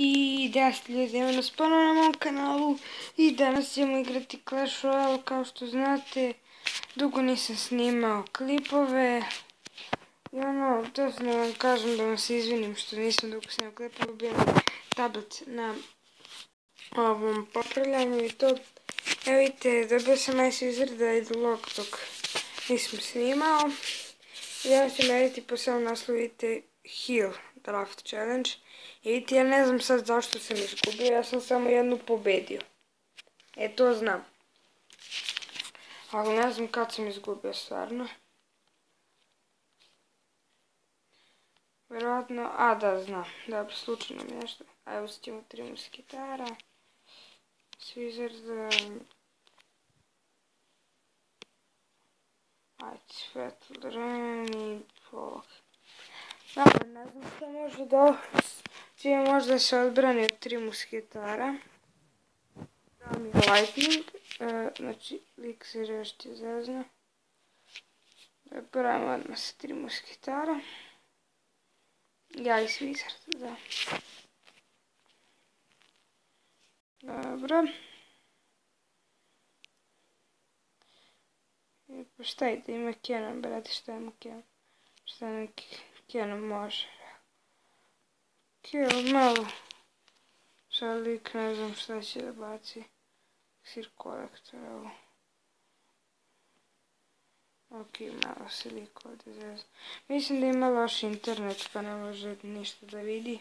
I 10 ljudi, evo nas ponovno na mom kanalu i danas ćemo igrati Clash Royale. Kao što znate, dugo nisam snimao klipove i doslovno vam kažem da vam se izvinim što nisam dugo snimao klipove. Bio mi tablet na ovom popravljanju i to, evo vidite, dobio sam Ice Wizarda i Log dok nisam snimao. I danas ćemo raditi po samom naslovu, vidite, Heal Draft Challenge. I vidite, ja ne znam sad zašto sam izgubio, ja sam samo jednu pobedio. To znam. Ali ne znam kad sam izgubio stvarno. Vjerojatno, da znam, dobro, slučajno mi nešto. Evo uzet ćemo 3 musketara. Wizard. Ajde, Svetl, Ren i Polog. Dobro, ne znam što može da možda se odbrani od 3 musketara. Da mi Lightning, znači Elixir još ti zezna. Pravimo odmah sa 3 musketara. Ja i Wizard, da. Dobro. Pa šta je da ima Cannon, brate, šta ima Cannon? Šta neki Cannon može? Kill malo. Sad lik ne znam šta će da baci. Sir kolektor, evo. Ok, malo se lik ovdje zezna. Mislim da ima loš internet pa ne može ništa da vidi.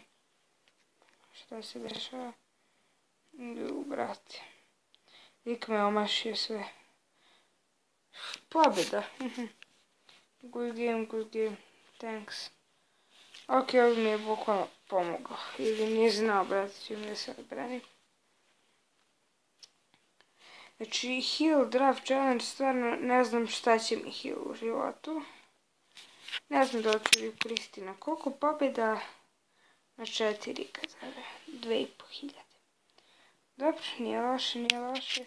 Šta se dešava? Brate. Lik me omašio sve. Pobjeda. Good game, thanks. Ok, ovo mi je bukvalno pomogao. Ili nije znao, brate, ću mi da se odbrani. Znači, Heal Draft Challenge, stvarno ne znam šta će mi heal u životu. Ne znam da ću li koristiti na koliko pobjeda. Na 4 kazare. 2500. Dobro, nije loše, nije loše.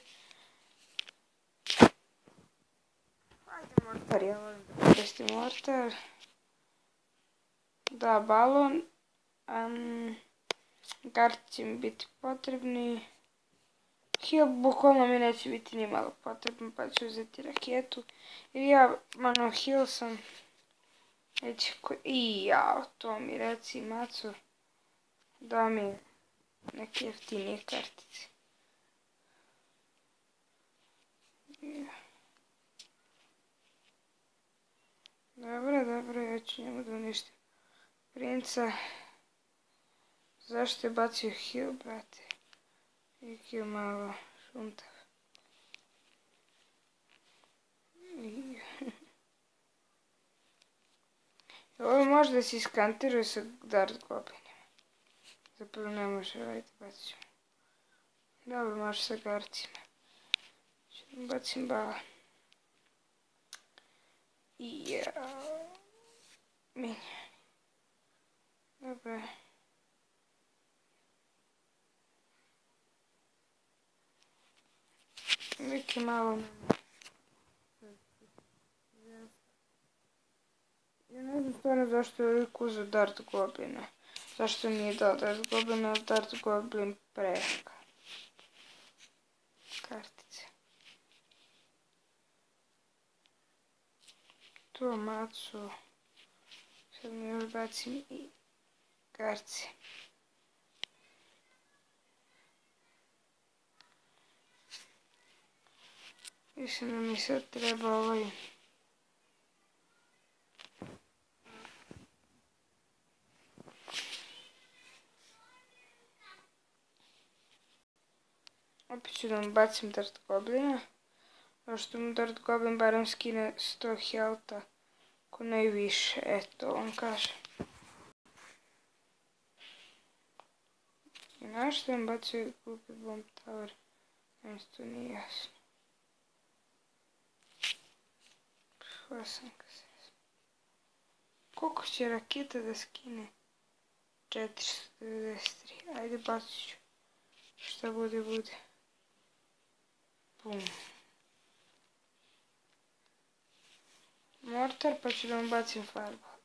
Ajde, mortar, ja volim da koristim mortar. Da, balon. Karti će mi biti potrebni. Heal bukvalno mi neće biti ni malo potrebno, pa ću uzeti raketu. Jer ja, heal sam. To mi reci, maco. Da mi neke jeftinije kartice. Dobro, ja ću njemu da uništim princa. Zašto je bacio heal, brate? Nek je malo šuntav. Ovo može da se iskantiruje sa Dart Goblinima. Zapravo ne može, ajde bacit ćemo. Dobro, može sa garcima. Bacim bala. Minjani. Dobro. Uvijek je malo. Ja ne znam stvarno zašto je uvijek uzeo Dart Goblina. Zašto nije dao Dart Goblina, ali Dart Goblin prejaka. Kartice. To macu. Sad mi još bacim i karci. Mislim da mi sad treba ovaj... Opet ću da mu bacim Dart Goblina. Zašto mu Dart Goblin barem skine 100 healtha. Ko najviše, eto on kaže. I našto vam bacio glupi bomb tower? Nešto nije jasno. Koliko će raketa da skine? 493. Ajde bacit ću. Šta bude, bude. Bum. Mortar, pa ću da vam bacim fireball.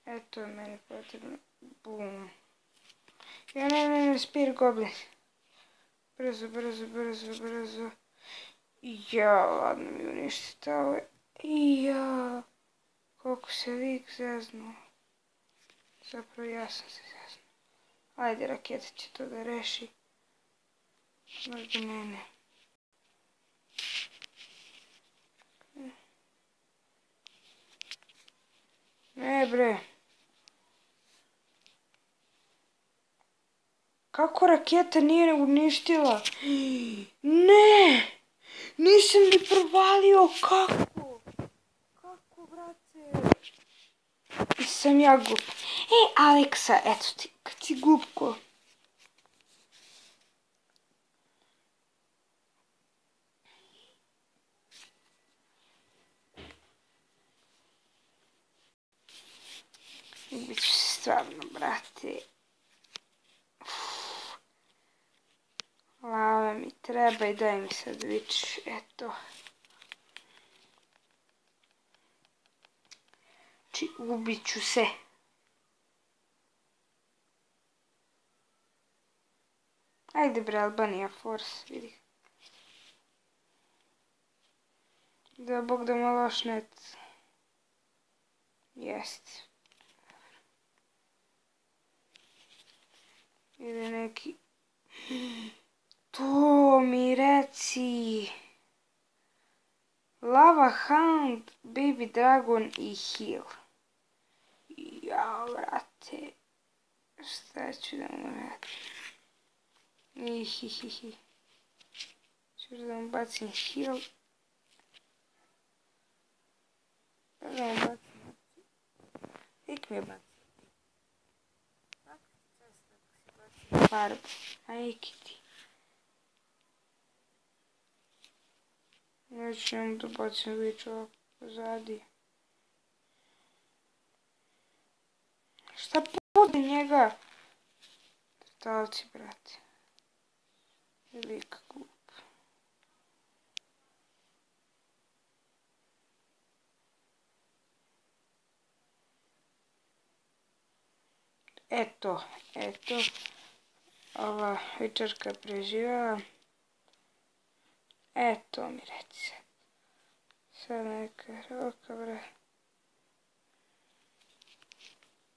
Eto je meni potrebno. Bum. Ja ne Spear Goblin. Brzo, brzo, brzo, brzo. Ja, ladno mi uništite ove. Ja, koliko se lik zeznuo. Zapravo ja sam se zeznuo. Ajde, raketa će to da reši. Možda mene. Ne bre. Kako raketa nije uništila? Ne! Nisam li provalio, kako? Kako, brate? Sam ja glup. Aleksa, eto ti, kad si glupko. Biću se stvarno, brate. Lava mi treba i daj mi sad vič, eto. Či ubit ću se. Ajde bre, Albanija Force, vidi. Da bog da me loš net. Jest. Ide neki... To mi reci. Lava Hound, Baby Dragon i Heal. Ja, vrate. Šta ću da mu radim? Ihihihi. Ću da mu bacim Heal. Da mu bacim. Nek mi je bacim. Tako ti često ako si bacim farbu. Ajki ti. Neću njemu da bacim vič ovako pozadi. Šta pudi njega? Totalci, brate. Velika glup. Eto. Ova vičarka preživjela. Eto mi reci sad. Sad neka roka, bre.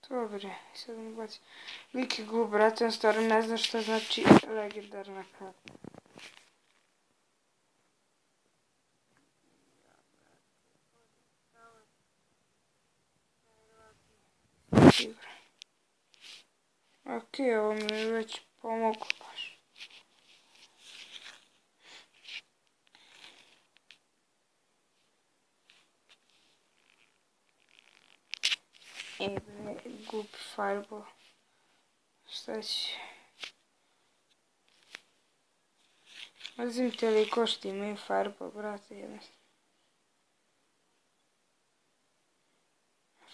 To bre, sad mi baci. Lik je glup, brate, on stvarno ne zna šta znači legendarna karta. Ok, ovo mi je već pomoglo baš. Bre, glupi fireball. Šta će? Mrzim te li ko što imaju fireball, brate, jednostavno.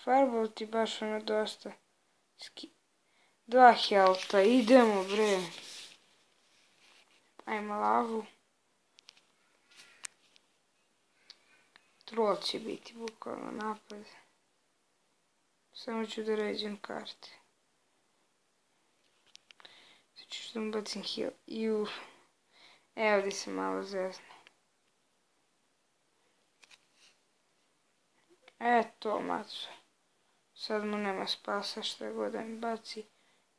Fireball ti baš ono dosta. 2 healtha, idemo bre. Ajmo lavu. Troll će biti bukvalno napad. Samo ću da ređem karte. Sad ću što mu bacim heal. Evo gdje se malo zezne. Eto, maco. Sad mu nema spasa, šta god da mi baci.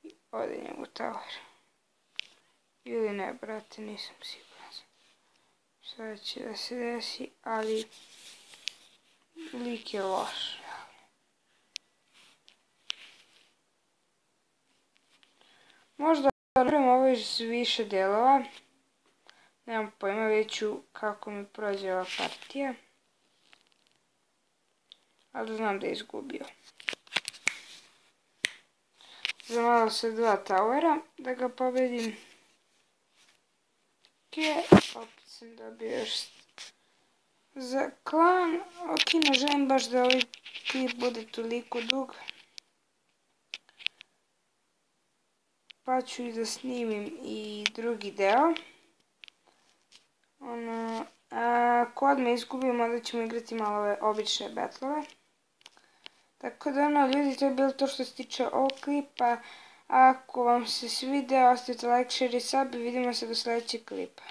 I ode njemu tower. Ili ne, brate, nisam siguran. Šta će da se desi, ali lik je loš. Možda napravim ovo iz više delova. Nemam pojma, vidjet ću kako mi prođe ova partija. Ali znam da je izgubio. Zamalo se 2 towera da ga pobedim. Opet sam dobio još za klan. Ok, ne želim baš da ovaj klip bude toliko dug. Pa ću i da snimim i drugi deo. Ko odmah izgubimo, onda ćemo igrati malo ove obične batlove. Tako da ljudi, to je bilo to što se tiče ovog klipa. Ako vam se svideo, ostavite like, share i sub i vidimo se do sljedećeg klipa.